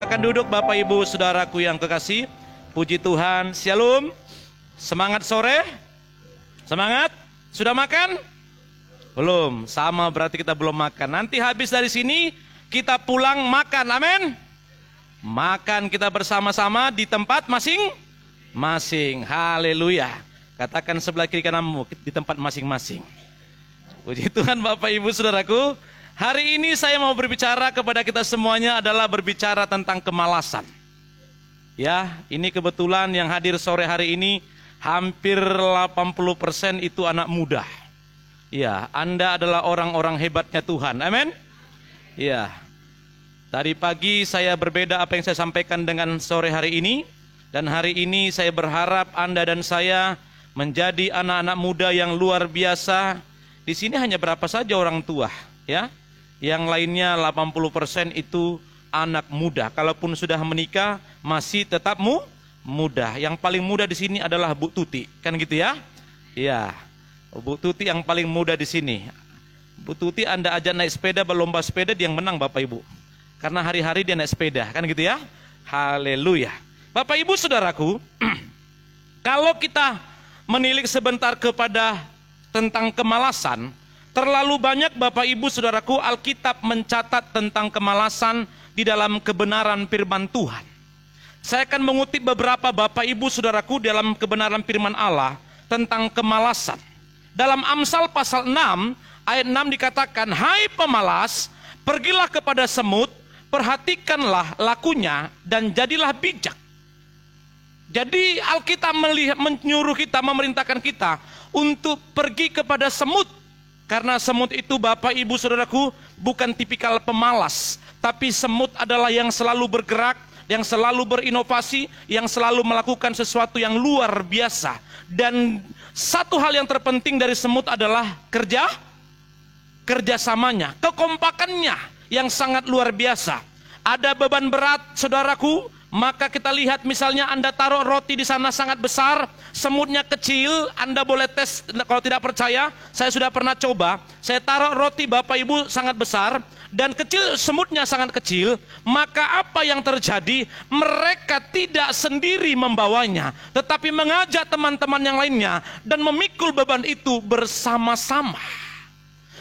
Silakan duduk Bapak Ibu Saudaraku yang kekasih. Puji Tuhan, Shalom. Semangat sore? Semangat? Sudah makan? Belum, sama berarti kita belum makan. Nanti habis dari sini kita pulang makan, amin. Makan kita bersama-sama di tempat masing-masing. Haleluya. Katakan sebelah kiri kananmu, di tempat masing-masing. Puji Tuhan Bapak Ibu Saudaraku. Hari ini saya mau berbicara kepada kita semuanya adalah berbicara tentang kemalasan. Ya, ini kebetulan yang hadir sore hari ini hampir 80% itu anak muda. Ya, Anda adalah orang-orang hebatnya Tuhan. Amin. Ya. Tadi pagi saya berbeda apa yang saya sampaikan dengan sore hari ini. Dan hari ini saya berharap Anda dan saya menjadi anak-anak muda yang luar biasa. Di sini hanya berapa saja orang tua, ya. Yang lainnya 80% itu anak muda. Kalaupun sudah menikah masih tetap muda. Yang paling muda di sini adalah Bu Tuti, kan gitu ya? Iya. Bu Tuti yang paling muda di sini. Bu Tuti Anda ajak naik sepeda, berlomba sepeda, dia yang menang Bapak Ibu. Karena hari-hari dia naik sepeda, kan gitu ya? Haleluya. Bapak Ibu Saudaraku, kalau kita menilik sebentar kepada tentang kemalasan, terlalu banyak Bapak Ibu Saudaraku Alkitab mencatat tentang kemalasan di dalam kebenaran firman Tuhan. Saya akan mengutip beberapa Bapak Ibu Saudaraku dalam kebenaran firman Allah tentang kemalasan. Dalam Amsal pasal 6 ayat 6 dikatakan, "Hai pemalas, pergilah kepada semut, perhatikanlah lakunya dan jadilah bijak." Jadi Alkitab menyuruh kita, memerintahkan kita untuk pergi kepada semut. Karena semut itu Bapak Ibu Saudaraku bukan tipikal pemalas, tapi semut adalah yang selalu bergerak, yang selalu berinovasi, yang selalu melakukan sesuatu yang luar biasa. Dan satu hal yang terpenting dari semut adalah kerjasamanya, kekompakannya yang sangat luar biasa. Ada beban berat saudaraku, maka kita lihat misalnya Anda taruh roti di sana sangat besar, semutnya kecil. Anda boleh tes kalau tidak percaya, saya sudah pernah coba. Saya taruh roti Bapak Ibu sangat besar dan kecil, semutnya sangat kecil. Maka apa yang terjadi? Mereka tidak sendiri membawanya, tetapi mengajak teman-teman yang lainnya dan memikul beban itu bersama-sama.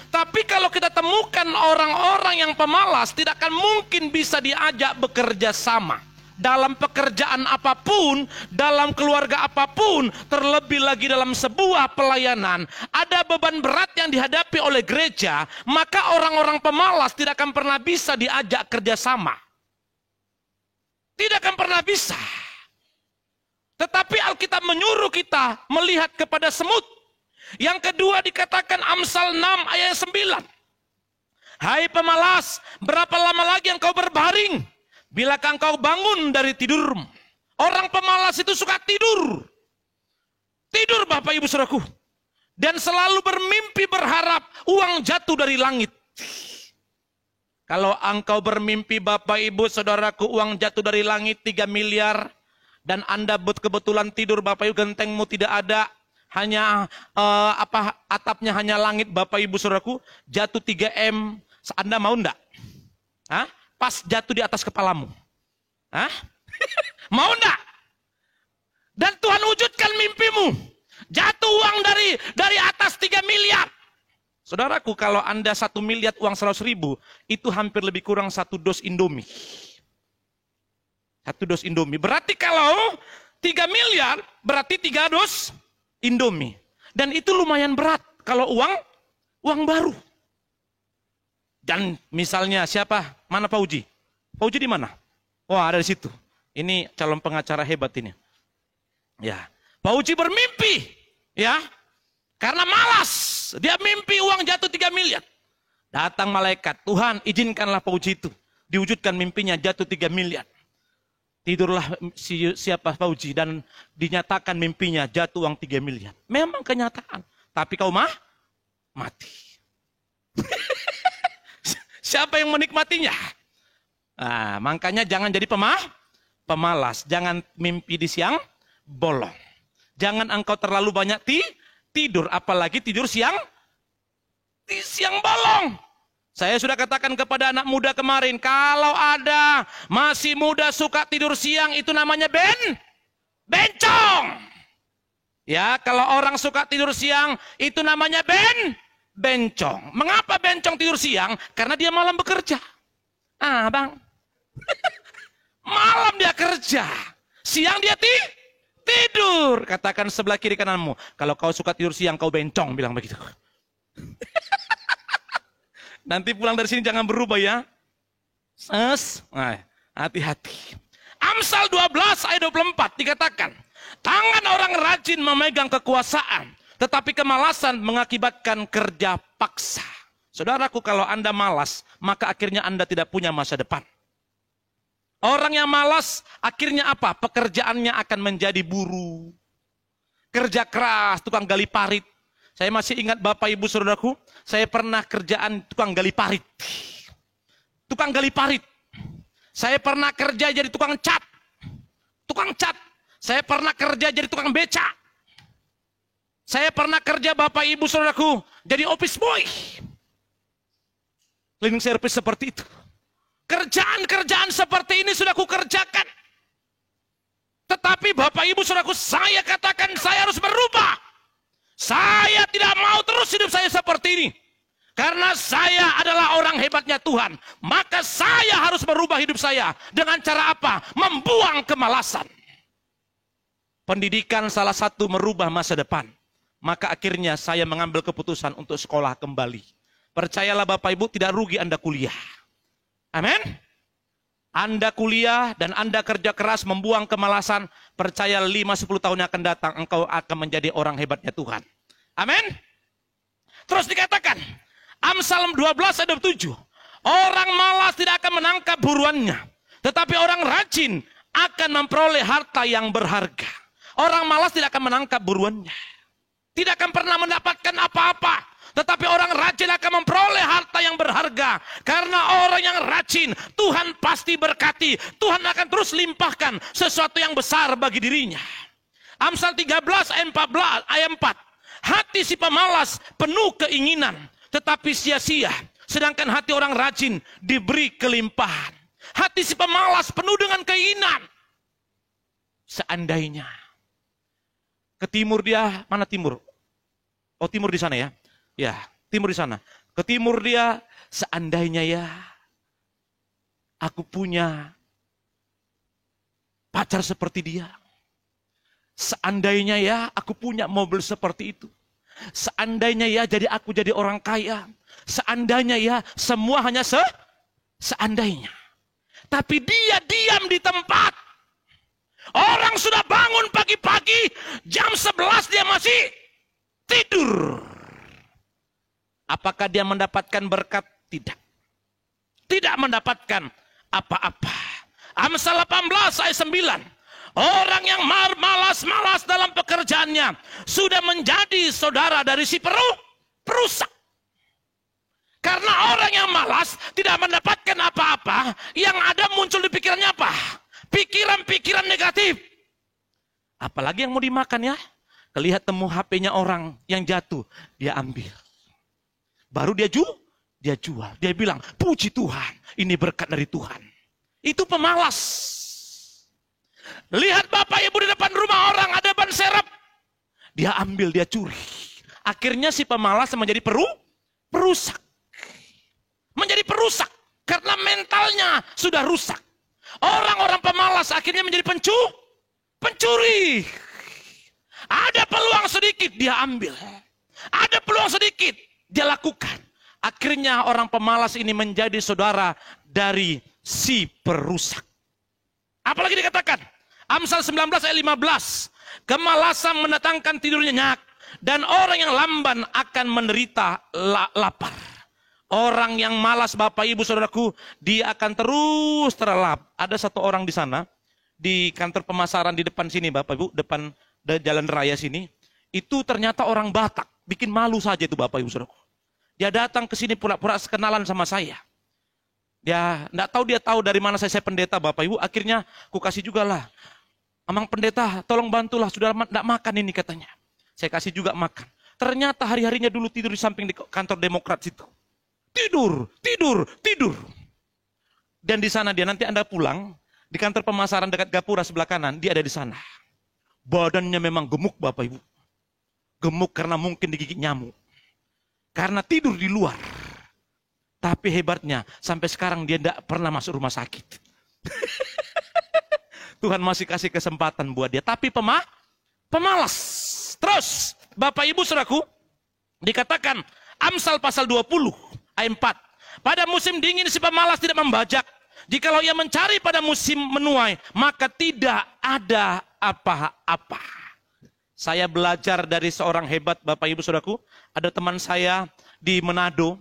Tapi kalau kita temukan orang-orang yang pemalas, tidak akan mungkin bisa diajak bekerja sama. Dalam pekerjaan apapun, dalam keluarga apapun, terlebih lagi dalam sebuah pelayanan, ada beban berat yang dihadapi oleh gereja, maka orang-orang pemalas tidak akan pernah bisa diajak kerjasama. Tidak akan pernah bisa. Tetapi Alkitab menyuruh kita melihat kepada semut. Yang kedua dikatakan Amsal 6 ayat 9. "Hai pemalas, berapa lama lagi engkau berbaring? Bilakah engkau bangun dari tidurmu?" Orang pemalas itu suka tidur. Tidur Bapak Ibu Saudaraku. Dan selalu bermimpi berharap uang jatuh dari langit. Kalau engkau bermimpi Bapak Ibu Saudaraku uang jatuh dari langit 3 miliar. Dan Anda kebetulan tidur Bapak Ibu, gentengmu tidak ada. Hanya atapnya hanya langit Bapak Ibu Saudaraku, jatuh 3M. Anda mau enggak? Hah? Pas jatuh di atas kepalamu. Hah? Mau enggak? Dan Tuhan wujudkan mimpimu. Jatuh uang dari atas 3 miliar. Saudaraku, kalau Anda 1 miliar uang 100 ribu, itu hampir lebih kurang 1 dos Indomie. 1 dos Indomie. Berarti kalau 3 miliar, berarti 3 dos Indomie. Dan itu lumayan berat kalau uang baru. Dan misalnya siapa? Mana Pak Uji? Pak Uji di mana? Wah, ada di situ. Ini calon pengacara hebat ini. Ya, Pak Uji bermimpi, ya. Karena malas, dia mimpi uang jatuh 3 miliar. Datang malaikat, "Tuhan, izinkanlah Pak Uji itu diwujudkan mimpinya jatuh 3 miliar." Tidurlah siapa Pak Uji dan dinyatakan mimpinya jatuh uang 3 miliar. Memang kenyataan, tapi kau mati. Siapa yang menikmatinya? Nah, makanya jangan jadi pemalas. Jangan mimpi di siang bolong. Jangan engkau terlalu banyak tidur, apalagi tidur di siang bolong. Saya sudah katakan kepada anak muda kemarin, kalau ada masih muda suka tidur siang, itu namanya bencong. Ya, kalau orang suka tidur siang, itu namanya bencong. Mengapa bencong tidur siang? Karena dia malam bekerja. Ah, bang. Malam dia kerja. Siang dia tidur. Katakan sebelah kiri kananmu, kalau kau suka tidur siang, kau bencong, bilang begitu. Nanti pulang dari sini jangan berubah ya. Hati-hati. Amsal 12 ayat 24 dikatakan, tangan orang rajin memegang kekuasaan, tetapi kemalasan mengakibatkan kerja paksa. Saudaraku, kalau Anda malas, maka akhirnya Anda tidak punya masa depan. Orang yang malas, akhirnya apa? Pekerjaannya akan menjadi buruh. Kerja keras, tukang gali parit. Saya masih ingat Bapak Ibu Saudaraku, saya pernah kerjaan tukang gali parit. Tukang gali parit. Saya pernah kerja jadi tukang cat. Tukang cat. Saya pernah kerja jadi tukang beca. Saya pernah kerja Bapak Ibu Saudaraku jadi office boy. Cleaning service seperti itu. Kerjaan-kerjaan seperti ini sudah kukerjakan. Tetapi Bapak Ibu Saudaraku, saya katakan saya harus berubah. Saya tidak mau terus hidup saya seperti ini. Karena saya adalah orang hebatnya Tuhan. Maka saya harus merubah hidup saya. Dengan cara apa? Membuang kemalasan. Pendidikan salah satu merubah masa depan. Maka akhirnya saya mengambil keputusan untuk sekolah kembali. Percayalah Bapak Ibu, tidak rugi Anda kuliah. Amin. Anda kuliah dan Anda kerja keras membuang kemalasan. Percaya 5-10 tahun yang akan datang, engkau akan menjadi orang hebatnya Tuhan. Amin. Terus dikatakan, Amsal 12 ayat 7. Orang malas tidak akan menangkap buruannya. Tetapi orang rajin akan memperoleh harta yang berharga. Orang malas tidak akan menangkap buruannya. Tidak akan pernah mendapatkan apa-apa. Tetapi orang rajin akan memperoleh harta yang berharga. Karena orang yang rajin, Tuhan pasti berkati. Tuhan akan terus limpahkan sesuatu yang besar bagi dirinya. Amsal 13 ayat 4. Hati si pemalas penuh keinginan, tetapi sia-sia. Sedangkan hati orang rajin diberi kelimpahan. Hati si pemalas penuh dengan keinginan. Seandainya. Ke timur dia, mana timur? Oh, timur di sana ya. Ya, timur di sana. Ke timur dia, seandainya ya, aku punya pacar seperti dia. Seandainya ya, aku punya mobil seperti itu. Seandainya ya, aku jadi orang kaya. Seandainya ya, semua hanya seandainya. Tapi dia diam di tempat. Orang sudah bangun pagi-pagi, jam 11 dia masih tidur. Apakah dia mendapatkan berkat? Tidak. Tidak mendapatkan apa-apa. Amsal 18 ayat 9. Orang yang malas-malas dalam pekerjaannya sudah menjadi saudara dari si perusak. Karena orang yang malas tidak mendapatkan apa-apa, yang ada muncul di pikirannya apa? Pikiran-pikiran negatif. Apalagi yang mau dimakan ya? Kelihat temu HP-nya orang yang jatuh, dia ambil. Baru dia jual. Dia bilang, puji Tuhan, ini berkat dari Tuhan. Itu pemalas. Lihat Bapak Ibu di depan rumah orang ada ban serep. Dia ambil, dia curi. Akhirnya si pemalas menjadi perusak. Menjadi perusak. Karena mentalnya sudah rusak. Orang-orang pemalas akhirnya menjadi pencuri. Ada peluang sedikit, dia ambil. Ada peluang sedikit, dia lakukan. Akhirnya orang pemalas ini menjadi saudara dari si perusak. Apalagi dikatakan, Amsal 19 ayat 15. Kemalasan mendatangkan tidur nyenyak, dan orang yang lamban akan menderita lapar. Orang yang malas Bapak Ibu Saudaraku, dia akan terus terlelap. Ada satu orang di sana, di kantor pemasaran di depan sini Bapak Ibu, depan jalan raya sini, itu ternyata orang Batak. Bikin malu saja itu Bapak Ibu Saudaraku. Dia datang ke sini pura-pura kenalan sama saya. Dia tahu dari mana saya pendeta Bapak Ibu. Akhirnya aku kasih juga lah. Amang pendeta tolong bantulah, sudah tidak makan ini katanya. Saya kasih juga makan. Ternyata hari-harinya dulu tidur di samping di kantor Demokrat situ. tidur, tidur, tidur. Dan di sana dia, nanti Anda pulang, di kantor pemasaran dekat Gapura sebelah kanan, dia ada di sana. Badannya memang gemuk Bapak Ibu. Gemuk karena mungkin digigit nyamuk. Karena tidur di luar. Tapi hebatnya, sampai sekarang dia tidak pernah masuk rumah sakit. Tuhan masih kasih kesempatan buat dia. Tapi pemalas. Terus, Bapak Ibu Saudaraku, dikatakan Amsal pasal 20 ayat 4. Pada musim dingin si pemalas tidak membajak. Jikalau ia mencari pada musim menuai, maka tidak ada apa-apa. Saya belajar dari seorang hebat Bapak Ibu Saudaraku. Ada teman saya di Manado.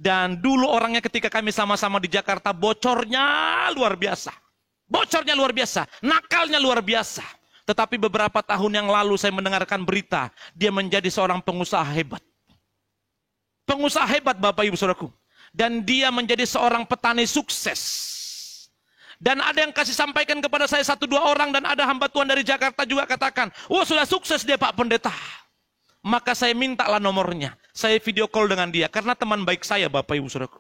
Dan dulu orangnya ketika kami sama-sama di Jakarta, bocornya luar biasa. Bocornya luar biasa, nakalnya luar biasa. Tetapi beberapa tahun yang lalu saya mendengarkan berita, dia menjadi seorang pengusaha hebat. Pengusaha hebat Bapak Ibu Saudaraku. Dan dia menjadi seorang petani sukses. Dan ada yang kasih sampaikan kepada saya 1-2 orang, dan ada hamba Tuhan dari Jakarta juga katakan, wah sudah sukses dia Pak Pendeta. Maka saya mintalah nomornya. Saya video call dengan dia. Karena teman baik saya Bapak Ibu Saudaraku.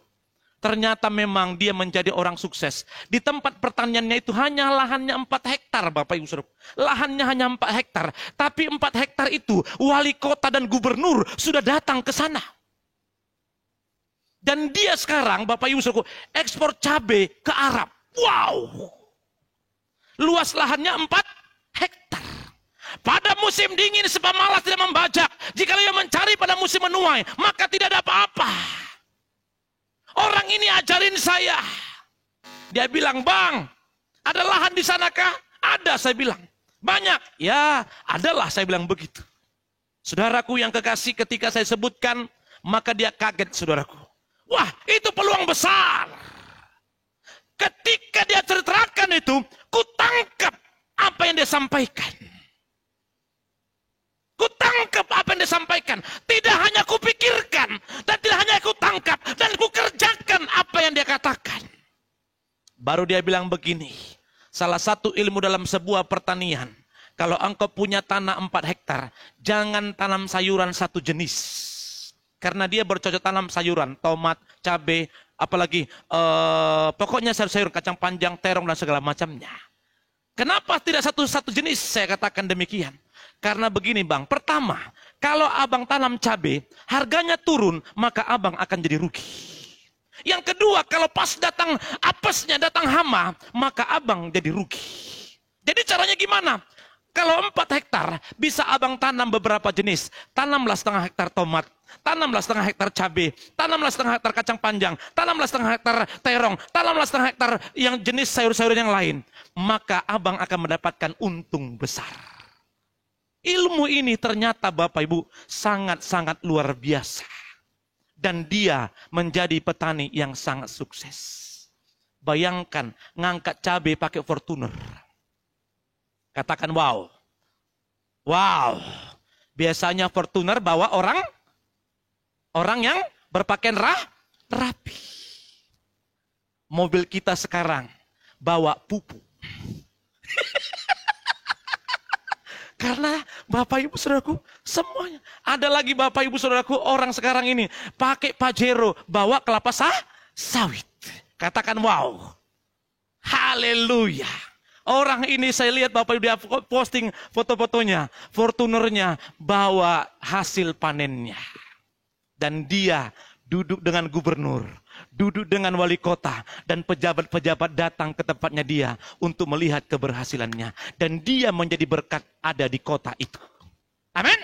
Ternyata memang dia menjadi orang sukses. Di tempat pertaniannya itu hanya lahannya 4 hektar Bapak Ibu Saudaraku. Lahannya hanya 4 hektar. Tapi 4 hektar itu wali kota dan gubernur sudah datang ke sana. Dan dia sekarang Bapak Ibu Saudaraku ekspor cabai ke Arab. Wow. Luas lahannya 4 hektar. Pada musim dingin si pemalas tidak membajak. Jika ia mencari pada musim menuai, maka tidak ada apa-apa. Orang ini ajarin saya. Dia bilang, Bang, ada lahan di sanakah? Ada, saya bilang. Banyak. Ya, adalah, saya bilang begitu. Saudaraku yang kekasih, ketika saya sebutkan, maka dia kaget, saudaraku. Wah, itu peluang besar. Ketika dia terterakan itu, kutangkap apa yang dia sampaikan. Kutangkap apa yang dia sampaikan. Tidak hanya kupikirkan, dan tidak hanya kutangkap, dan kukerjakan apa yang dia katakan. Baru dia bilang begini, salah satu ilmu dalam sebuah pertanian, kalau engkau punya tanah 4 hektar, jangan tanam sayuran satu jenis. Karena dia bercocok tanam sayuran, tomat, cabai, apalagi pokoknya sayur-sayur, kacang panjang, terong, dan segala macamnya. Kenapa tidak satu jenis? Saya katakan demikian. Karena begini Bang, pertama, kalau abang tanam cabai, harganya turun, maka abang akan jadi rugi. Yang kedua, kalau pas datang apesnya, datang hama, maka abang jadi rugi. Jadi caranya gimana? Kalau 4 hektar, bisa abang tanam beberapa jenis. Tanamlah setengah hektar tomat, tanamlah setengah hektar cabai, tanamlah setengah hektar kacang panjang, tanamlah setengah hektar terong, tanamlah setengah hektar yang jenis sayur-sayur yang lain. Maka abang akan mendapatkan untung besar. Ilmu ini ternyata Bapak Ibu sangat-sangat luar biasa. Dan dia menjadi petani yang sangat sukses. Bayangkan ngangkat cabai pakai Fortuner. Katakan wow. Wow. Biasanya Fortuner bawa orang yang berpakaian rapi. Mobil kita sekarang bawa pupu. Karena Bapak Ibu Saudaraku semuanya. Ada lagi Bapak Ibu Saudaraku orang sekarang ini pakai Pajero bawa kelapa sawit. Katakan wow. Haleluya. Orang ini saya lihat Bapak Ibu dia posting foto-fotonya. Fortunernya bawa hasil panennya. Dan dia duduk dengan gubernur, duduk dengan wali kota, dan pejabat-pejabat datang ke tempatnya dia untuk melihat keberhasilannya. Dan dia menjadi berkat ada di kota itu. Amin.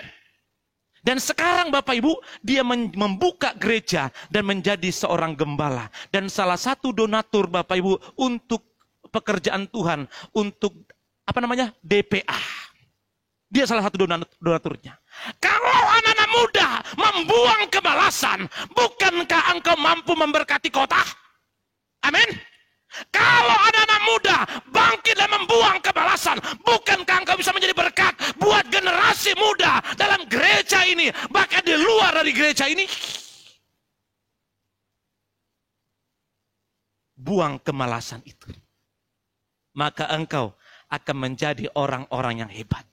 Dan sekarang Bapak Ibu, dia membuka gereja dan menjadi seorang gembala. Dan salah satu donatur Bapak Ibu untuk pekerjaan Tuhan, untuk DPA. Dia salah satu donaturnya. Kalau anak-anak muda membuang kemalasan, bukankah engkau mampu memberkati kota? Amin. Kalau anak-anak muda bangkit dan membuang kemalasan, bukankah engkau bisa menjadi berkat buat generasi muda dalam gereja ini, bahkan di luar dari gereja ini? Buang kemalasan itu. Maka engkau akan menjadi orang-orang yang hebat.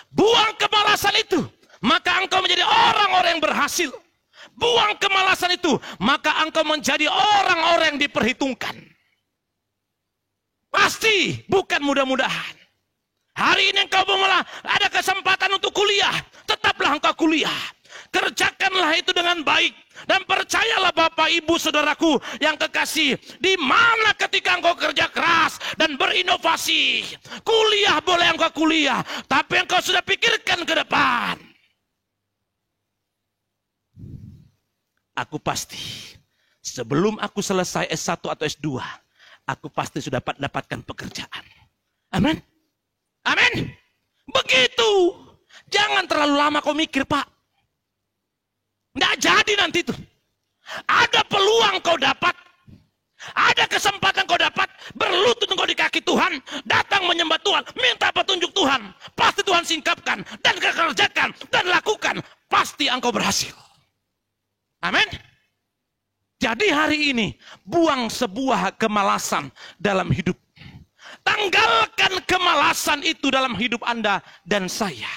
Buang kemalasan itu, maka engkau menjadi orang-orang yang berhasil. buang kemalasan itu, maka engkau menjadi orang-orang yang diperhitungkan. Pasti, bukan mudah-mudahan. Hari ini engkau malah ada kesempatan untuk kuliah, tetaplah engkau kuliah. Kerjakanlah itu dengan baik. Dan percayalah Bapak Ibu Saudaraku yang kekasih, di mana ketika engkau kerja keras dan berinovasi, kuliah boleh engkau kuliah, tapi engkau sudah pikirkan ke depan. Aku pasti sebelum aku selesai S1 atau S2, aku pasti sudah dapatkan pekerjaan. Amin. Amin. Begitu. Jangan terlalu lama kau mikir, Pak. Nggak jadi nanti itu. Ada peluang kau dapat. Ada kesempatan kau dapat. Berlutut engkau di kaki Tuhan. Datang menyembah Tuhan. Minta petunjuk Tuhan. Pasti Tuhan singkapkan. Dan kerjakan. Dan lakukan. Pasti engkau berhasil. Amin. Jadi hari ini. Buang sebuah kemalasan dalam hidup. Tanggalkan kemalasan itu dalam hidup Anda dan saya.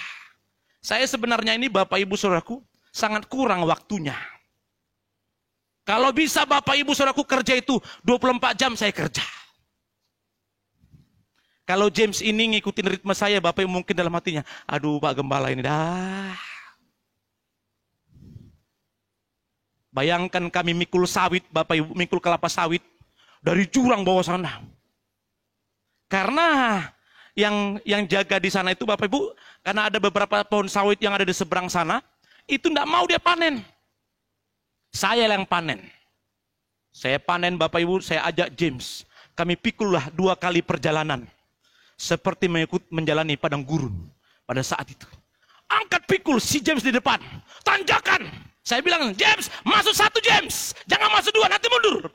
Saya sebenarnya ini Bapak Ibu Saudaraku, sangat kurang waktunya. Kalau bisa Bapak Ibu Saudaraku kerja itu 24 jam saya kerja. Kalau James ini ngikutin ritme saya, Bapak Ibu mungkin dalam hatinya, aduh Pak Gembala ini dah. Bayangkan kami mikul sawit, Bapak Ibu, mikul kelapa sawit dari jurang bawah sana. Karena yang jaga di sana itu Bapak Ibu, karena ada beberapa pohon sawit yang ada di seberang sana, itu tidak mau dia panen. Saya yang panen. Saya panen Bapak Ibu, saya ajak James. Kami pikullah 2 kali perjalanan. Seperti menjalani padang gurun pada saat itu. Angkat pikul si James di depan. Tanjakan. Saya bilang, James, masuk 1 James. Jangan masuk 2, nanti mundur.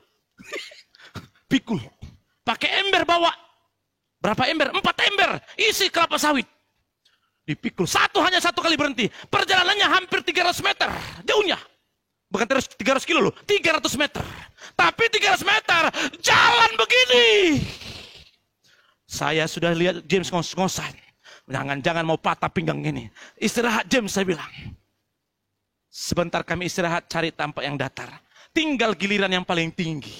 Pikul. Pakai ember bawa. Berapa ember? 4 ember. Isi kelapa sawit. Dipikul. Hanya satu kali berhenti. Perjalanannya hampir 300 meter. Jauhnya. Bukan 300 kilo loh. 300 meter. Tapi 300 meter. Jalan begini. Saya sudah lihat James ngos-ngosan. Jangan-jangan mau patah pinggang ini. Istirahat James, saya bilang. Sebentar kami istirahat, cari tampak yang datar. Tinggal giliran yang paling tinggi.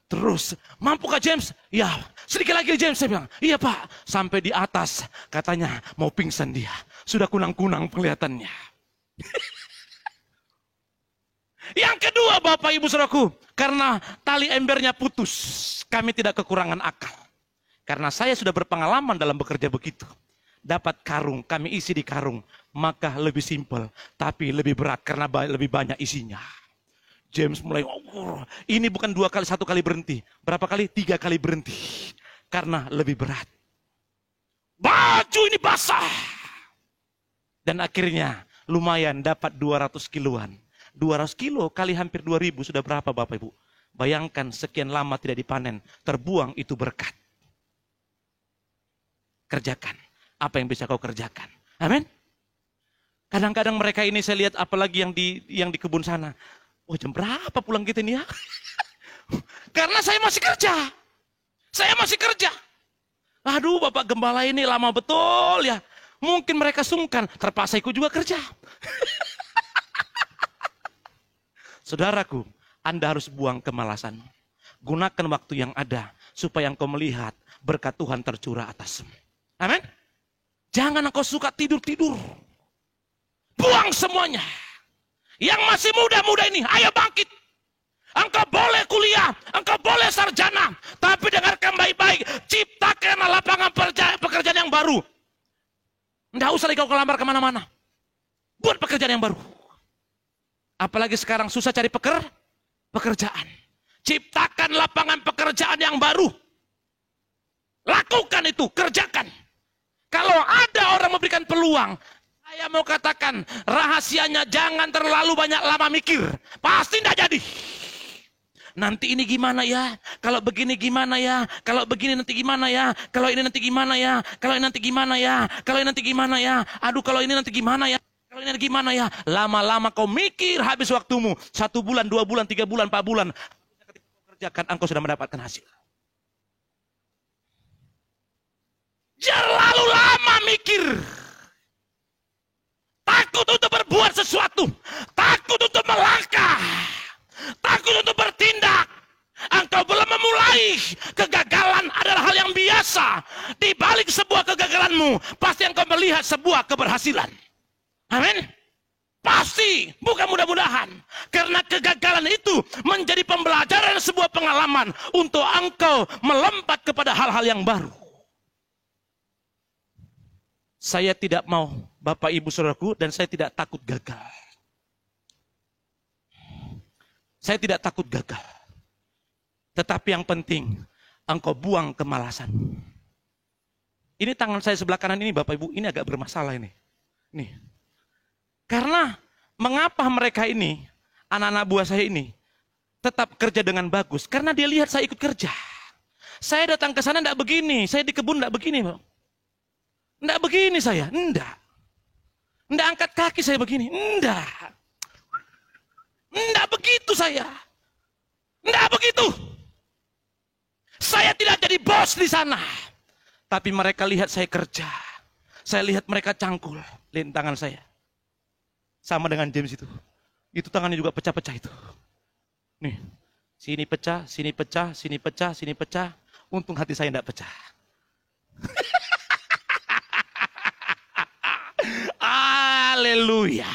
Terus, mampukah James? Ya, sedikit lagi James, saya bilang. Iya Pak, sampai di atas. Katanya mau pingsan dia. Sudah kunang-kunang penglihatannya. Yang kedua Bapak Ibu Saudaraku, karena tali embernya putus, kami tidak kekurangan akal. Karena saya sudah berpengalaman dalam bekerja begitu. Dapat karung, kami isi di karung. Maka lebih simpel, tapi lebih berat karena lebih banyak isinya. James mulai, ini bukan 1 kali berhenti. Berapa kali? 3 kali berhenti. Karena lebih berat. Baju ini basah. Dan akhirnya lumayan dapat 200 kiloan. 200 kilo kali hampir 2000 sudah berapa Bapak Ibu? Bayangkan sekian lama tidak dipanen. Terbuang itu berkat. Kerjakan. Apa yang bisa kau kerjakan? Amin. Kadang-kadang mereka ini saya lihat apalagi yang di kebun sana. Oh jam berapa pulang kita ini ya? Karena saya masih kerja. Saya masih kerja. Aduh Bapak Gembala ini lama betul ya. Mungkin mereka sungkan. Terpaksa ikut juga kerja. Saudaraku, Anda harus buang kemalasan. Gunakan waktu yang ada. Supaya engkau melihat berkat Tuhan tercurah atasmu. Amin. Jangan engkau suka tidur-tidur. Buang semuanya. Yang masih muda-muda ini, ayo bangkit. Engkau boleh kuliah, engkau boleh sarjana. Tapi dengarkan baik-baik, ciptakan lapangan pekerjaan yang baru. Tidak usah lagi kau kelamar kemana-mana. Buat pekerjaan yang baru. Apalagi sekarang susah cari pekerjaan. Ciptakan lapangan pekerjaan yang baru. Lakukan itu, kerjakan. Kalau ada orang memberikan peluang, saya mau katakan, rahasianya jangan terlalu banyak lama mikir. Pasti tidak jadi. Nanti ini gimana ya? Kalau begini gimana ya? Kalau begini nanti gimana ya? Kalau ini nanti gimana ya? Kalau ini nanti gimana ya? Kalau ini nanti gimana ya? Aduh kalau ini nanti gimana ya? Kalau ini nanti gimana ya? Lama-lama kau mikir habis waktumu. 1 bulan, 2 bulan, 3 bulan, 4 bulan. Ketika kau kerjakan, engkau sudah mendapatkan hasil. Jangan lalu lama mikir. Takut untuk berbuat sesuatu. Takut kuasa. Di balik sebuah kegagalanmu, pasti engkau melihat sebuah keberhasilan. Amin. Pasti, bukan mudah-mudahan. Karena kegagalan itu menjadi pembelajaran, sebuah pengalaman untuk engkau melompat kepada hal-hal yang baru. Saya tidak mau, Bapak Ibu Saudaraku, dan saya tidak takut gagal. Saya tidak takut gagal. Tetapi yang penting, engkau buang kemalasan. Ini tangan saya sebelah kanan ini, Bapak Ibu, ini agak bermasalah ini. Nih. Karena mengapa mereka ini, anak-anak buah saya ini, tetap kerja dengan bagus? Karena dia lihat saya ikut kerja. Saya datang ke sana tidak begini, saya di kebun tidak begini, Pak. Tidak begini saya, tidak. Tidak angkat kaki saya begini, tidak. Tidak begitu saya. Tidak begitu. Saya tidak jadi bos di sana. Tapi mereka lihat saya kerja. Saya lihat mereka cangkul. Lihat tangan saya. Sama dengan James itu. Itu tangannya juga pecah-pecah itu. Nih. Sini pecah, sini pecah, sini pecah, sini pecah. Untung hati saya tidak pecah. Haleluya.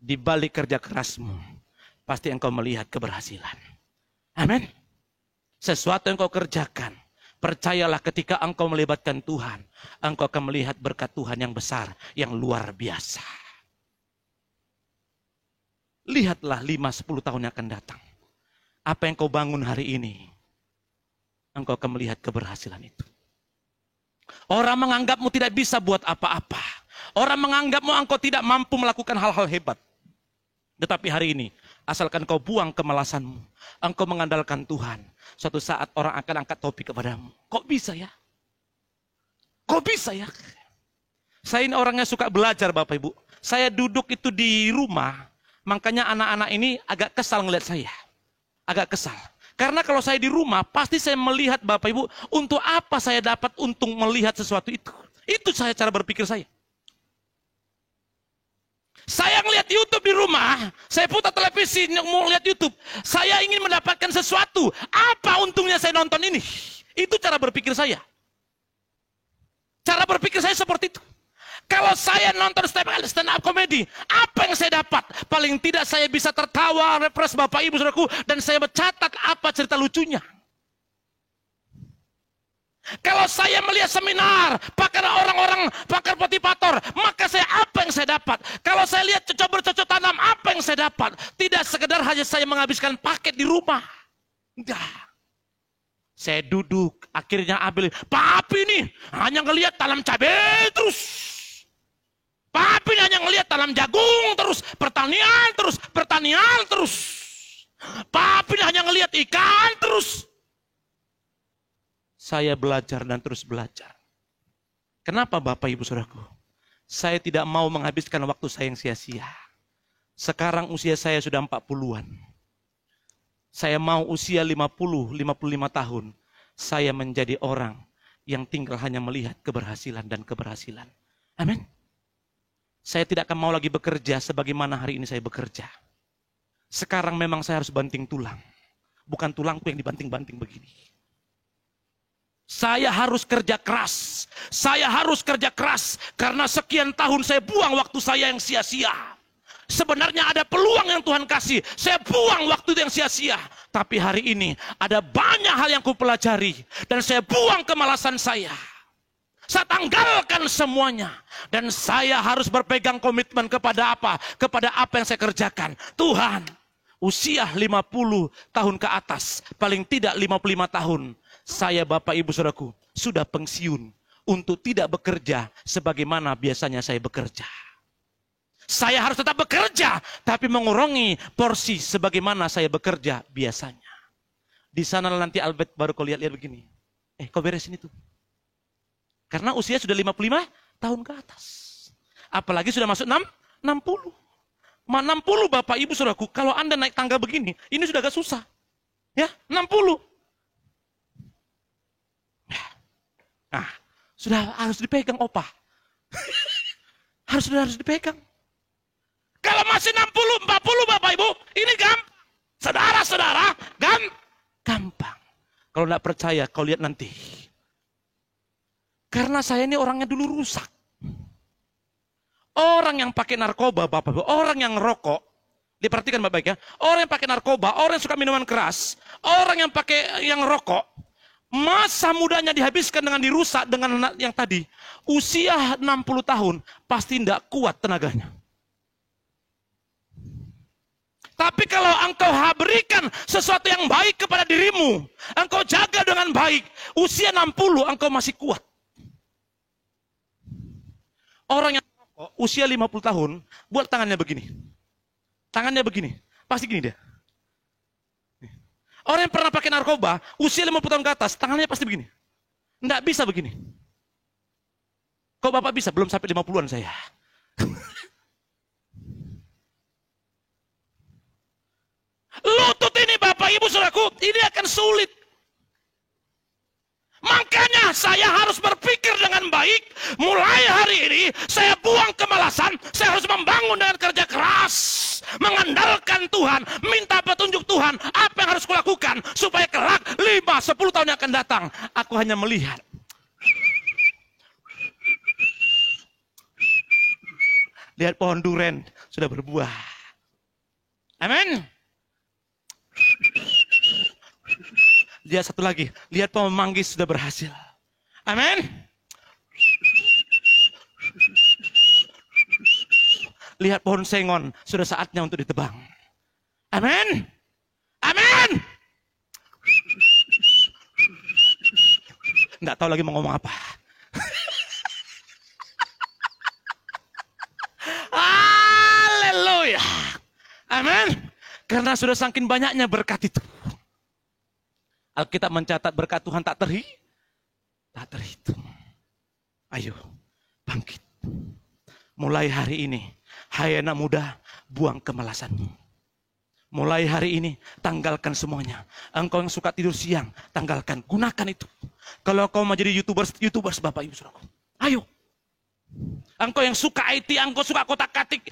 Di balik kerja kerasmu, pasti engkau melihat keberhasilan. Amin. Sesuatu yang kau kerjakan, percayalah ketika engkau melibatkan Tuhan, engkau akan melihat berkat Tuhan yang besar, yang luar biasa. Lihatlah 5-10 tahun yang akan datang. Apa yang kau bangun hari ini, engkau akan melihat keberhasilan itu. Orang menganggapmu tidak bisa buat apa-apa. Orang menganggapmu engkau tidak mampu melakukan hal-hal hebat. Tetapi hari ini, asalkan kau buang kemalasanmu, engkau mengandalkan Tuhan, suatu saat orang akan angkat topi kepadamu. Kok bisa ya? Kok bisa ya? Saya ini orangnya suka belajar, Bapak Ibu. Saya duduk itu di rumah, makanya anak-anak ini agak kesal ngeliat saya. Agak kesal. Karena kalau saya di rumah, pasti saya melihat, Bapak Ibu, untuk apa saya dapat untung melihat sesuatu itu. Itu saya cara berpikir saya. Saya ngeliat YouTube di rumah, saya putar televisi, mau lihat YouTube. Saya ingin mendapatkan sesuatu. Apa untungnya saya nonton ini? Itu cara berpikir saya. Cara berpikir saya seperti itu. Kalau saya nonton stand up comedy, apa yang saya dapat? Paling tidak saya bisa tertawa, refresh Bapak Ibu Saudaraku, dan saya mencatat apa cerita lucunya. Kalau saya melihat seminar, pakar orang-orang, pakar motivator, maka saya apa yang saya dapat? Kalau saya lihat bercocok tanam, apa yang saya dapat? Tidak sekedar hanya saya menghabiskan paket di rumah. Enggak. Saya duduk, akhirnya ambil, papi nih hanya ngelihat tanam cabai terus. Papi hanya ngelihat tanam jagung terus, pertanian terus, pertanian terus. Papi hanya ngelihat ikan terus. Saya belajar dan terus belajar. Kenapa Bapak Ibu Saudaraku? Saya tidak mau menghabiskan waktu saya yang sia-sia. Sekarang usia saya sudah 40-an. Saya mau usia 50, 55 tahun. Saya menjadi orang yang tinggal hanya melihat keberhasilan dan keberhasilan. Amin. Saya tidak akan mau lagi bekerja sebagaimana hari ini saya bekerja. Sekarang memang saya harus banting tulang. Bukan tulangku yang dibanting-banting begini. Saya harus kerja keras. Saya harus kerja keras. Karena sekian tahun saya buang waktu saya yang sia-sia. Sebenarnya ada peluang yang Tuhan kasih. Saya buang waktu yang sia-sia. Tapi hari ini ada banyak hal yang kupelajari. Dan saya buang kemalasan saya. Saya tanggalkan semuanya. Dan saya harus berpegang komitmen kepada apa? Kepada apa yang saya kerjakan. Tuhan, usia 50 tahun ke atas. Paling tidak 55 tahun. Saya Bapak Ibu Saudaraku sudah pensiun untuk tidak bekerja sebagaimana biasanya saya bekerja. Saya harus tetap bekerja tapi mengurangi porsi sebagaimana saya bekerja biasanya. Di sana nanti Albert baru kau lihat begini. Kau beresin itu. Karena usia sudah 55 tahun ke atas. Apalagi sudah masuk 60. 60 Bapak Ibu Saudaraku, kalau Anda naik tangga begini, ini sudah agak susah. Ya, 60. Nah, sudah harus dipegang opa. harus dipegang. Kalau masih 60, 40 Bapak Ibu, ini gampang. Saudara-saudara, gampang. Kalau tidak percaya, kau lihat nanti. Karena saya ini orangnya dulu rusak. Orang yang pakai narkoba, Bapak, orang yang rokok, diperhatikan Bapak ya, orang yang pakai narkoba, orang yang suka minuman keras, orang yang pakai yang rokok, masa mudanya dihabiskan dengan dirusak dengan yang tadi. Usia 60 tahun, pasti tidak kuat tenaganya. Tapi kalau engkau berikan sesuatu yang baik kepada dirimu, engkau jaga dengan baik, usia 60 engkau masih kuat. Orang yang usia 50 tahun, buat tangannya begini. Tangannya begini, pasti gini dia. Orang yang pernah pakai narkoba, usia 50 tahun ke atas, tangannya pasti begini. Nggak bisa begini. Kok Bapak bisa? Belum sampai 50-an saya. Lutut ini Bapak Ibu Saudaraku, ini akan sulit. Makanya saya harus berpikir dengan baik. Mulai hari ini saya buang kemalasan. Saya harus membangun dengan kerja keras, mengandalkan Tuhan, minta petunjuk Tuhan. Apa yang harus kulakukan supaya kelak 5-10 tahun yang akan datang, aku hanya melihat. Lihat pohon duren sudah berbuah. Amin. Lihat satu lagi, lihat pohon manggis sudah berhasil. Amin. Lihat pohon sengon, sudah saatnya untuk ditebang. Amin. Amin. Nggak tahu lagi mau ngomong apa. Haleluya. Amin. Karena sudah saking banyaknya berkat itu. Alkitab mencatat berkat Tuhan tak terhitung. Ayo, bangkit. Mulai hari ini, hai anak muda, buang kemalasanmu. Mulai hari ini, tanggalkan semuanya. Engkau yang suka tidur siang, tanggalkan, gunakan itu. Kalau kau mau jadi YouTubers Bapak Ibu Saudara. Ayo. Engkau yang suka IT, engkau suka kotak-katik,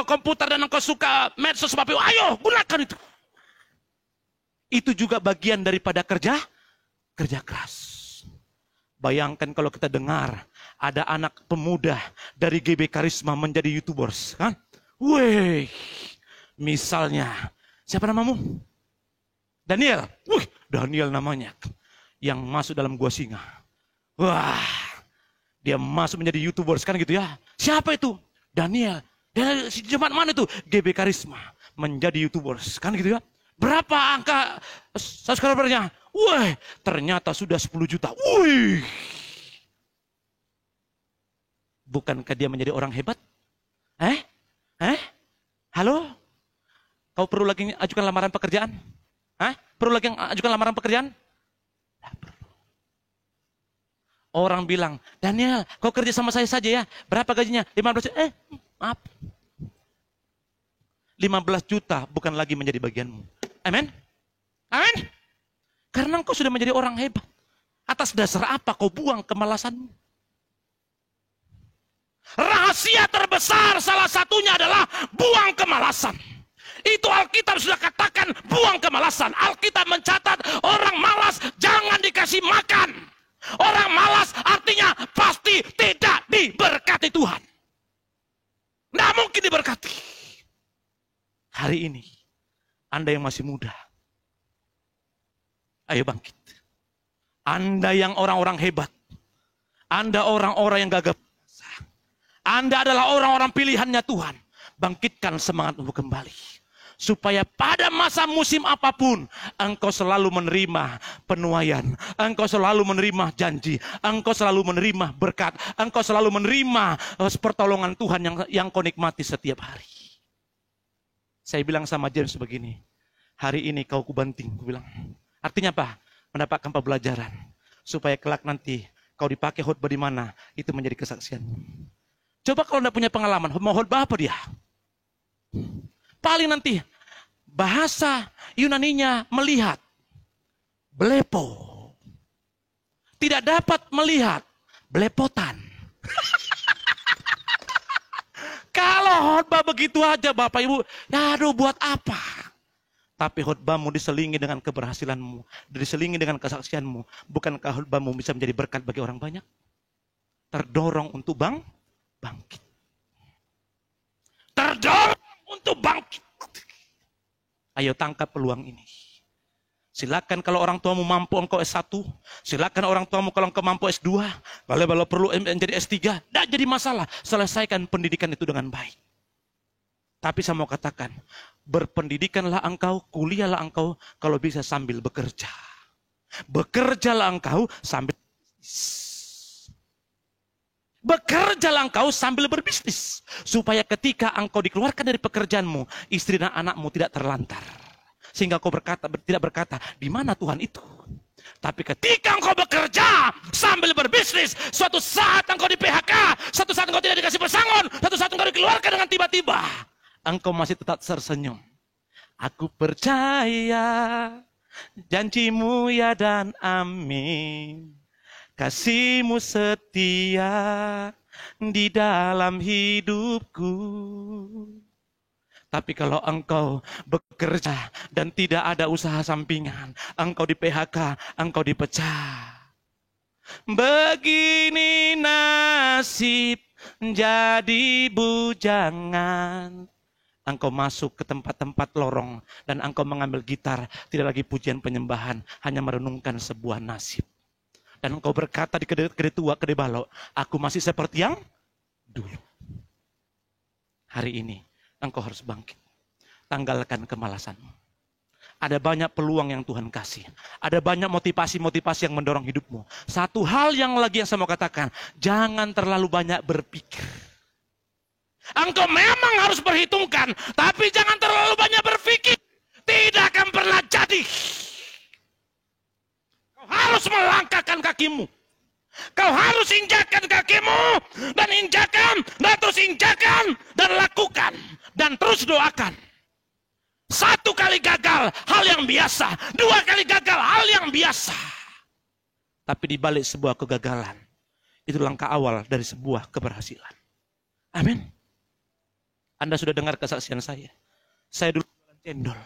komputer, dan engkau suka medsos Bapak Ibu, ayo, gunakan itu. Itu juga bagian daripada kerja keras. Bayangkan kalau kita dengar ada anak pemuda dari GB Karisma menjadi YouTubers, kan? Wih, misalnya, siapa namamu? Daniel. Daniel namanya. Yang masuk dalam gua singa. Wah, dia masuk menjadi YouTubers, kan gitu ya. Siapa itu? Daniel. Dari jemaat mana itu? GB Karisma. Menjadi YouTubers, kan gitu ya. Berapa angka subscribernya? Wih, ternyata sudah 10 juta. Wih. Bukankah dia menjadi orang hebat? Halo? Kau perlu lagi ajukan lamaran pekerjaan? Perlu lagi ajukan lamaran pekerjaan? Tidak perlu. Orang bilang, Daniel, kau kerja sama saya saja ya. Berapa gajinya? 15 juta. Maaf. 15 juta bukan lagi menjadi bagianmu. Amin. Amin. Karena engkau sudah menjadi orang hebat. Atas dasar apa kau buang kemalasanmu? Rahasia terbesar salah satunya adalah buang kemalasan. Itu Alkitab sudah katakan, buang kemalasan. Alkitab mencatat orang malas jangan dikasih makan. Orang malas artinya pasti tidak diberkati Tuhan. Tidak mungkin diberkati. Hari ini Anda yang masih muda, ayo bangkit. Anda yang orang-orang hebat, Anda orang-orang yang gagah, Anda adalah orang-orang pilihannya Tuhan. Bangkitkan semangatmu kembali. Supaya pada masa musim apapun, engkau selalu menerima penuaian. Engkau selalu menerima janji. Engkau selalu menerima berkat. Engkau selalu menerima pertolongan Tuhan yang kau nikmati setiap hari. Saya bilang sama James begini, hari ini kau kubanting, aku bilang. Artinya apa? Mendapatkan pembelajaran. Supaya kelak nanti kau dipakai khotbah di mana, itu menjadi kesaksian. Coba kalau tidak punya pengalaman, mau khotbah apa dia? Paling nanti bahasa Yunaninya melihat, blepo. Tidak dapat melihat, belepotan. Kalau khotbah begitu aja Bapak Ibu, ya aduh buat apa? Tapi khotbahmu diselingi dengan keberhasilanmu, diselingi dengan kesaksianmu. Bukankah khotbahmu bisa menjadi berkat bagi orang banyak? Terdorong untuk bangkit. Terdorong untuk bangkit. Ayo tangkap peluang ini. Silakan kalau orang tuamu mampu engkau S1. Silakan orang tuamu kalau engkau mampu S2. Kalau perlu menjadi S3. Tidak jadi masalah. Selesaikan pendidikan itu dengan baik. Tapi saya mau katakan, berpendidikanlah engkau, kuliahlah engkau, kalau bisa sambil bekerja. Bekerjalah engkau sambil berbisnis. Bekerjalah engkau sambil berbisnis. Supaya ketika engkau dikeluarkan dari pekerjaanmu, istri dan anakmu tidak terlantar. Sehingga engkau tidak berkata, di mana Tuhan itu? Tapi ketika engkau bekerja sambil berbisnis, suatu saat engkau di PHK, suatu saat engkau tidak dikasih pesangon, suatu saat engkau dikeluarkan dengan tiba-tiba, engkau masih tetap tersenyum. Aku percaya janjimu ya dan amin. Kasihmu setia di dalam hidupku. Tapi kalau engkau bekerja dan tidak ada usaha sampingan, engkau di PHK, engkau dipecah. Begini nasib jadi bujangan. Engkau masuk ke tempat-tempat lorong dan engkau mengambil gitar, tidak lagi pujian penyembahan, hanya merenungkan sebuah nasib. Dan engkau berkata di kedai tua, kedai balok, aku masih seperti yang dulu. Hari ini engkau harus bangkit. Tanggalkan kemalasanmu. Ada banyak peluang yang Tuhan kasih. Ada banyak motivasi-motivasi yang mendorong hidupmu. Satu hal yang saya mau katakan, jangan terlalu banyak berpikir. Engkau memang harus berhitungkan, tapi jangan terlalu banyak berpikir. Tidak akan pernah jadi. Kau harus melangkahkan kakimu. Kau harus injakan kakimu, dan injakan, dan terus injakan, dan lakukan, dan terus doakan. 1 kali gagal, hal yang biasa. 2 kali gagal, hal yang biasa. Tapi di balik sebuah kegagalan, itu langkah awal dari sebuah keberhasilan. Amin. Anda sudah dengar kesaksian saya. Saya dulu jualan cendol.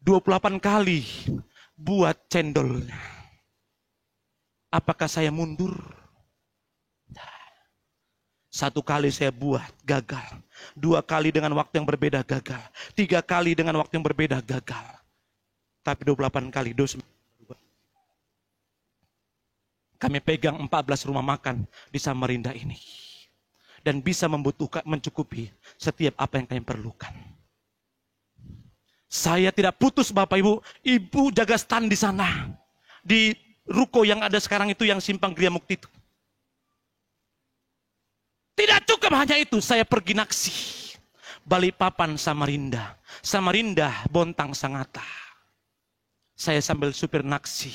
28 kali buat cendolnya. Apakah saya mundur? 1 kali saya buat, gagal. 2 kali dengan waktu yang berbeda, gagal. 3 kali dengan waktu yang berbeda, gagal. Tapi 28 kali dosa. Kami pegang 14 rumah makan di Samarinda ini. Dan bisa mencukupi setiap apa yang kami perlukan. Saya tidak putus Bapak Ibu. Ibu jaga stand di sana. Di ruko yang ada sekarang itu, yang simpang Gria Mukti itu. Tidak cukup hanya itu, saya pergi naksi. Balikpapan, Samarinda. Samarinda, Bontang, Sangatta. Saya sambil supir naksi.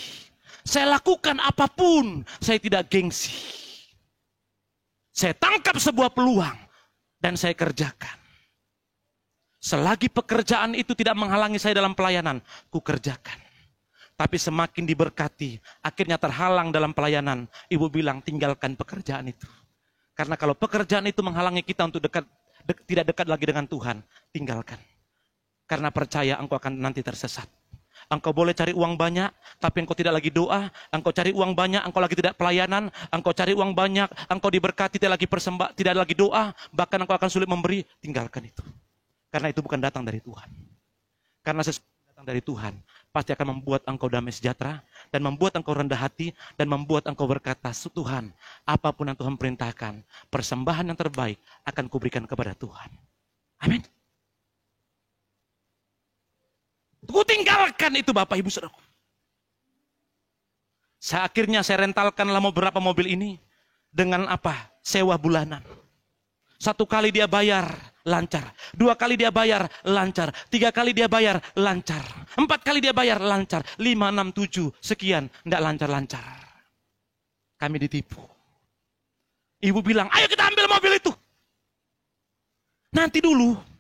Saya lakukan apapun, saya tidak gengsi. Saya tangkap sebuah peluang dan saya kerjakan. Selagi pekerjaan itu tidak menghalangi saya dalam pelayanan, ku kerjakan. Tapi semakin diberkati, akhirnya terhalang dalam pelayanan. Ibu bilang, tinggalkan pekerjaan itu. Karena kalau pekerjaan itu menghalangi kita untuk tidak dekat lagi dengan Tuhan, tinggalkan. Karena percaya engkau akan nanti tersesat. Engkau boleh cari uang banyak, tapi engkau tidak lagi doa. Engkau cari uang banyak, engkau lagi tidak pelayanan. Engkau cari uang banyak, engkau diberkati, tidak lagi tidak lagi doa. Bahkan engkau akan sulit memberi, tinggalkan itu. Karena itu bukan datang dari Tuhan. Karena sesuatu yang datang dari Tuhan, pasti akan membuat engkau damai sejahtera, dan membuat engkau rendah hati, dan membuat engkau berkata, Tuhan, apapun yang Tuhan perintahkan, persembahan yang terbaik akan kuberikan kepada Tuhan. Amin. Ku tinggalkan itu Bapak Ibu Saudaraku. Akhirnya saya rentalkanlah beberapa mobil ini. Dengan apa? Sewa bulanan. 1 kali dia bayar, lancar. 2 kali dia bayar, lancar. 3 kali dia bayar, lancar. 4 kali dia bayar, lancar. 5, 6, 7, sekian. Tidak lancar-lancar. Kami ditipu. Ibu bilang, ayo kita ambil mobil itu. Nanti dulu.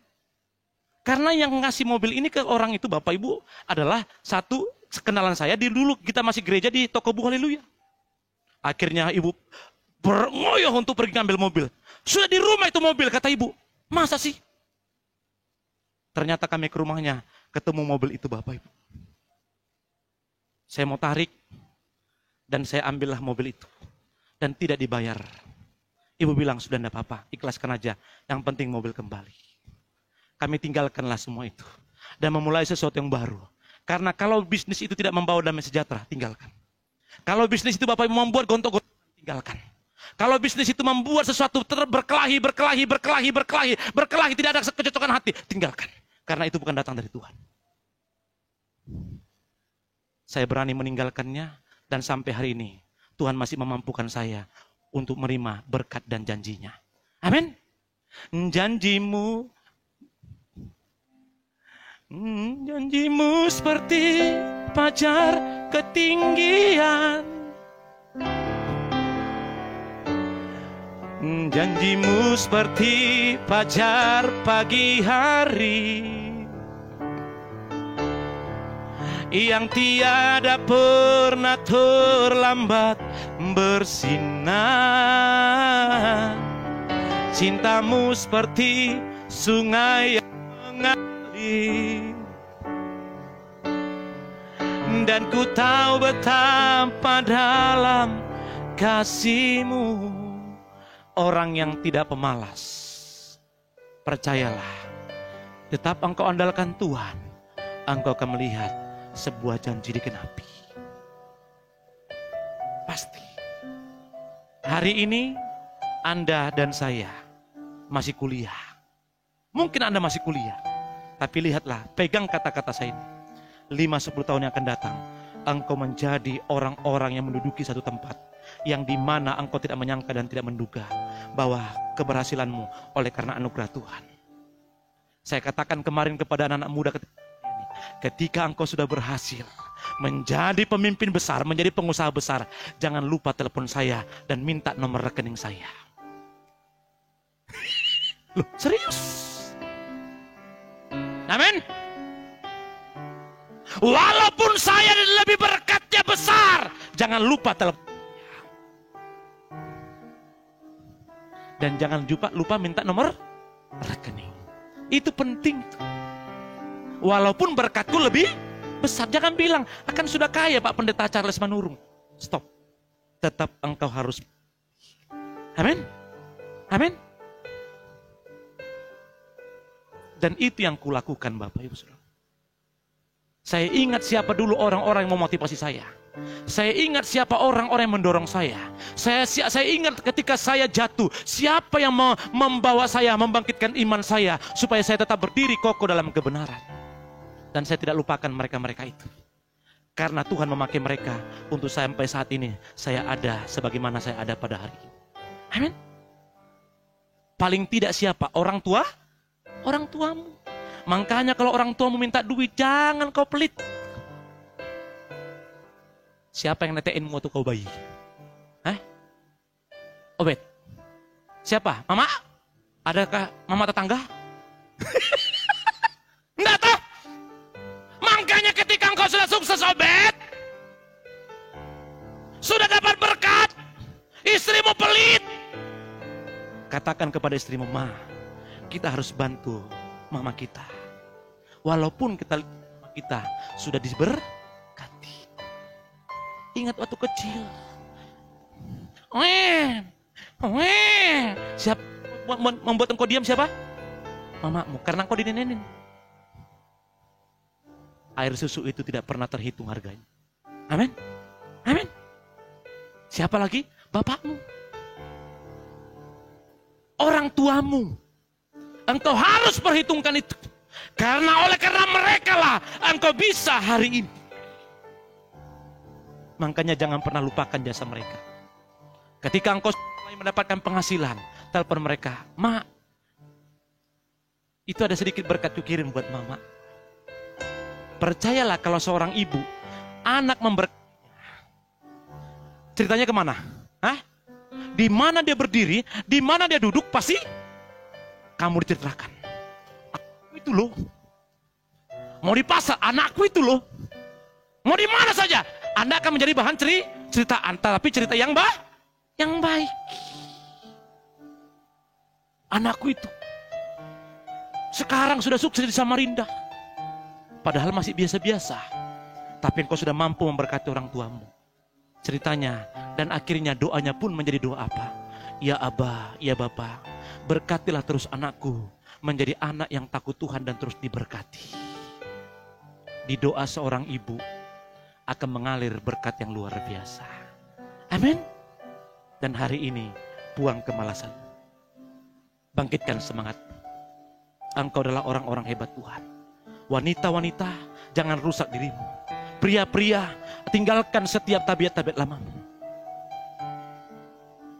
Karena yang ngasih mobil ini ke orang itu Bapak Ibu adalah satu kenalan saya. Dulu kita masih gereja di toko buku Haleluya. Akhirnya ibu berngoyoh untuk pergi ngambil mobil. Sudah di rumah itu mobil, kata ibu. Masa sih? Ternyata kami ke rumahnya. ketemu mobil itu Bapak Ibu. Saya mau tarik dan saya ambillah mobil itu dan tidak dibayar. Ibu bilang sudah enggak apa-apa, ikhlaskan aja. Yang penting mobil kembali. Kami tinggalkanlah semua itu dan memulai sesuatu yang baru. Karena kalau bisnis itu tidak membawa damai sejahtera, tinggalkan. Kalau bisnis itu Bapak Ibu membuat gontok-gontok, tinggalkan. Kalau bisnis itu membuat sesuatu berkelahi, tidak ada kecocokan hati, tinggalkan. Karena itu bukan datang dari Tuhan. Saya berani meninggalkannya dan sampai hari ini Tuhan masih memampukan saya untuk menerima berkat dan janjinya. Amin. Janjimu seperti fajar ketinggian. Janjimu seperti fajar pagi hari yang tiada pernah terlambat bersinar. Cintamu seperti sungai yang mengalir, dan ku tahu betapa dalam kasih-Mu. Orang yang tidak pemalas, percayalah, tetap engkau andalkan Tuhan, engkau akan melihat sebuah janji digenapi. Pasti. Hari ini Anda dan saya masih kuliah. Mungkin Anda masih kuliah, tapi lihatlah, pegang kata-kata saya ini. 5-10 tahun yang akan datang, engkau menjadi orang-orang yang menduduki satu tempat yang dimana engkau tidak menyangka dan tidak menduga bahwa keberhasilanmu oleh karena anugerah Tuhan. Saya katakan kemarin kepada anak-anak muda ketika engkau sudah berhasil menjadi pemimpin besar, menjadi pengusaha besar, jangan lupa telepon saya dan minta nomor rekening saya. Loh, serius? Amin. Walaupun saya lebih berkatnya besar, jangan lupa telepon. Dan jangan lupa minta nomor rekening. Itu penting. Walaupun berkatku lebih besar, jangan bilang akan sudah kaya Pak Pendeta Charles Manurung. Stop. Tetap engkau harus. Amin. Amin. Dan itu yang kulakukan Bapak Ibu Saudara. Saya ingat siapa dulu orang-orang yang memotivasi saya. Saya ingat siapa orang-orang yang mendorong saya. Saya ingat ketika saya jatuh, siapa yang membawa saya, membangkitkan iman saya, supaya saya tetap berdiri kokoh dalam kebenaran. Dan saya tidak lupakan mereka-mereka itu. Karena Tuhan memakai mereka untuk sampai saat ini, saya ada sebagaimana saya ada pada hari ini. Amin. Paling tidak siapa? Orang tua? Orang tuamu. Makanya kalau orang tuamu minta duit, jangan kau pelit. Siapa yang netein waktu kau bayi? Hah? Obed? Siapa? Mama? Adakah mama tetangga? Enggak toh? Makanya ketika engkau sudah sukses Obed, sudah dapat berkat, istrimu pelit, katakan kepada istrimu, Ma, kita harus bantu mama kita. Walaupun kita sudah diberkati. Ingat waktu kecil. Siapa membuat engkau diam siapa? Mamamu, karena engkau dinenenin. Air susu itu tidak pernah terhitung harganya. Amin. Amin. Siapa lagi? Bapakmu. Orang tuamu. Engkau harus perhitungkan itu. Karena mereka lah engkau bisa hari ini. Makanya jangan pernah lupakan jasa mereka. Ketika engkau mulai mendapatkan penghasilan, telepon mereka, Ma, itu ada sedikit berkat kirim buat mama. Percayalah kalau seorang ibu, anak memberkati, ceritanya kemana? Hah? Di mana dia berdiri, di mana dia duduk, pasti kamu diceritakan. Aku itu loh. Mau di pasar, anakku itu loh. Mau di mana saja, Anda akan menjadi bahan ceritaan, tapi cerita yang baik. Anakku itu sekarang sudah sukses di Samarinda. padahal masih biasa-biasa. Tapi engkau sudah mampu memberkati orang tuamu. Ceritanya, dan akhirnya doanya pun menjadi doa apa? Ya Aba, ya Bapa, berkatilah terus anakku menjadi anak yang takut Tuhan dan terus diberkati. Di doa seorang ibu akan mengalir berkat yang luar biasa. Amin. Dan hari ini buang kemalasan. Bangkitkan semangat. Engkau adalah orang-orang hebat Tuhan. Wanita-wanita, jangan rusak dirimu. Pria-pria, tinggalkan setiap tabiat-tabiat lamamu.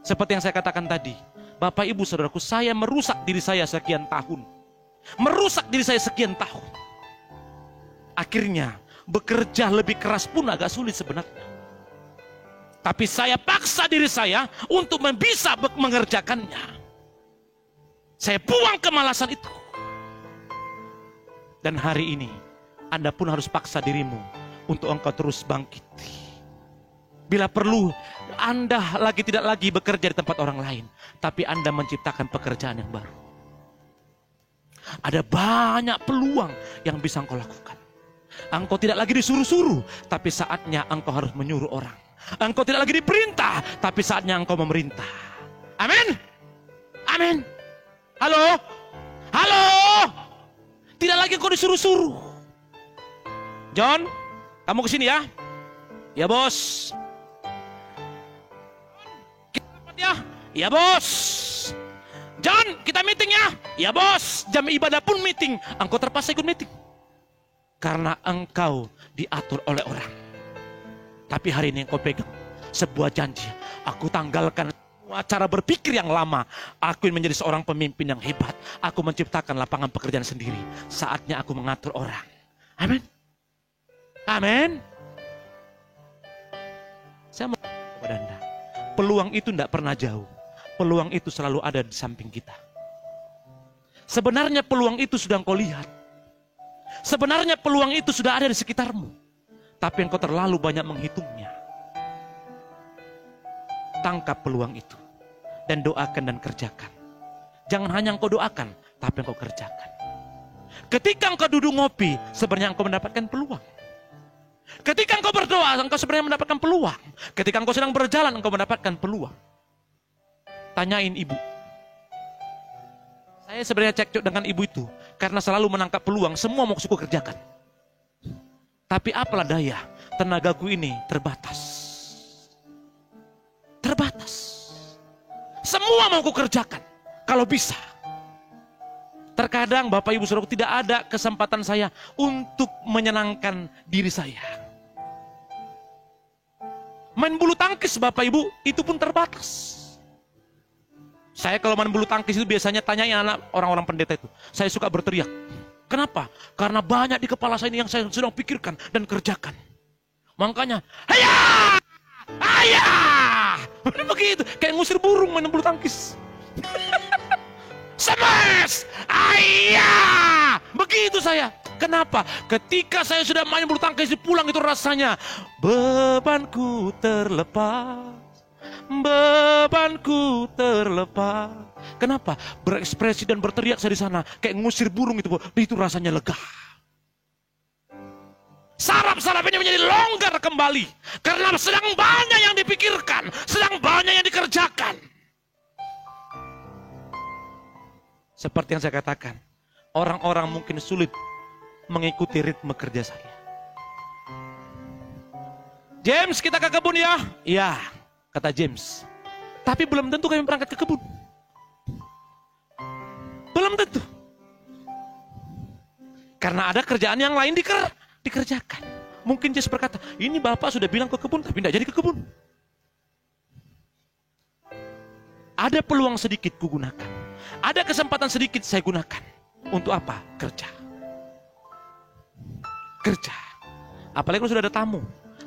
Seperti yang saya katakan tadi, Bapak Ibu Saudaraku, saya merusak diri saya sekian tahun. Merusak diri saya sekian tahun. Akhirnya, bekerja lebih keras pun agak sulit sebenarnya. Tapi saya paksa diri saya untuk bisa mengerjakannya. Saya buang kemalasan itu. Dan hari ini, Anda pun harus paksa dirimu untuk engkau terus bangkit. Bila perlu, Anda tidak lagi bekerja di tempat orang lain, tapi Anda menciptakan pekerjaan yang baru. Ada banyak peluang yang bisa engkau lakukan. Engkau tidak lagi disuruh-suruh, tapi saatnya engkau harus menyuruh orang. Engkau tidak lagi diperintah, tapi saatnya engkau memerintah. Amin. Amin. Halo? Halo? Tidak lagi engkau disuruh-suruh. John, kamu kesini ya? Ya bos. Kita rapat ya? Ya bos. John, kita meeting ya? Ya bos. Jam ibadah pun meeting. Engkau terpaksa ikut meeting. Karena engkau diatur oleh orang. Tapi hari ini engkau pegang sebuah janji. Aku tanggalkan cara berpikir yang lama. Aku ingin menjadi seorang pemimpin yang hebat. Aku menciptakan lapangan pekerjaan sendiri. Saatnya aku mengatur orang. Amin. Amin. Saya mau kepada Anda, peluang itu tidak pernah jauh. Peluang itu selalu ada di samping kita. Sebenarnya peluang itu sudah engkau lihat. Sebenarnya peluang itu sudah ada di sekitarmu. Tapi engkau terlalu banyak menghitungnya. Tangkap peluang itu. Dan doakan dan kerjakan. Jangan hanya engkau doakan, tapi engkau kerjakan. Ketika engkau duduk ngopi, sebenarnya engkau mendapatkan peluang. Ketika engkau berdoa, engkau sebenarnya mendapatkan peluang. Ketika engkau sedang berjalan, engkau mendapatkan peluang. Tanyain ibu. Saya sebenarnya cekcok dengan ibu itu. Karena selalu menangkap peluang, semua mau suku kerjakan. Tapi apalah daya, tenagaku ini terbatas. Terbatas. Semua mau kukerjakan, kalau bisa. Terkadang Bapak Ibu Saudara, tidak ada kesempatan saya untuk menyenangkan diri saya. Main bulu tangkis Bapak Ibu, itu pun terbatas. Saya kalau main bulu tangkis itu biasanya tanyain anak orang-orang pendeta itu. Saya suka berteriak. Kenapa? Karena banyak di kepala saya ini yang saya sedang pikirkan dan kerjakan. Makanya, hayah! Hayah! Begitu, kayak ngusir burung main bulu tangkis. Smash! Ayah! Begitu saya. Kenapa? Ketika saya sudah main bulu tangkis pulang itu rasanya bebanku terlepas. Bebanku terlepas. Kenapa? Berekspresi dan berteriak saya di sana kayak ngusir burung itu rasanya lega. Saraf-sarafnya menjadi longgar kembali karena sedang banyak yang dipikirkan, sedang banyak yang dikerjakan. Seperti yang saya katakan, orang-orang mungkin sulit mengikuti ritme kerja saya. James, kita ke kebun ya? Iya, kata James. Tapi belum tentu kami berangkat ke kebun. Belum tentu. Karena ada kerjaan yang lain dikerjakan. Mungkin James berkata, ini Bapak sudah bilang ke kebun, tapi tidak jadi ke kebun. Ada peluang sedikit kugunakan. Ada kesempatan sedikit saya gunakan. Untuk apa? Kerja. Kerja. Apalagi kalau sudah ada tamu.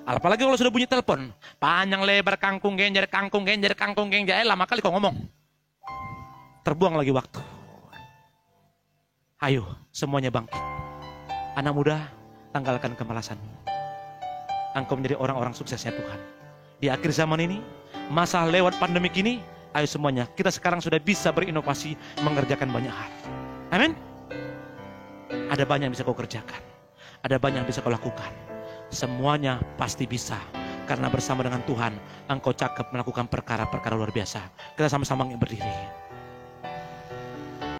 Apalagi kalau sudah bunyi telepon. Panjang lebar kangkung genjer, lama kali kau ngomong. Terbuang lagi waktu. Ayo, semuanya bangkit. Anak muda, tanggalkan kemalasanmu. Engkau menjadi orang-orang suksesnya Tuhan. Di akhir zaman ini, masa lewat pandemik ini, ayo semuanya, kita sekarang sudah bisa berinovasi, mengerjakan banyak hal. Amin. Ada banyak yang bisa kau kerjakan. Ada banyak yang bisa kau lakukan. Semuanya pasti bisa. Karena bersama dengan Tuhan, engkau cakap melakukan perkara-perkara luar biasa. Kita sama-sama berdiri.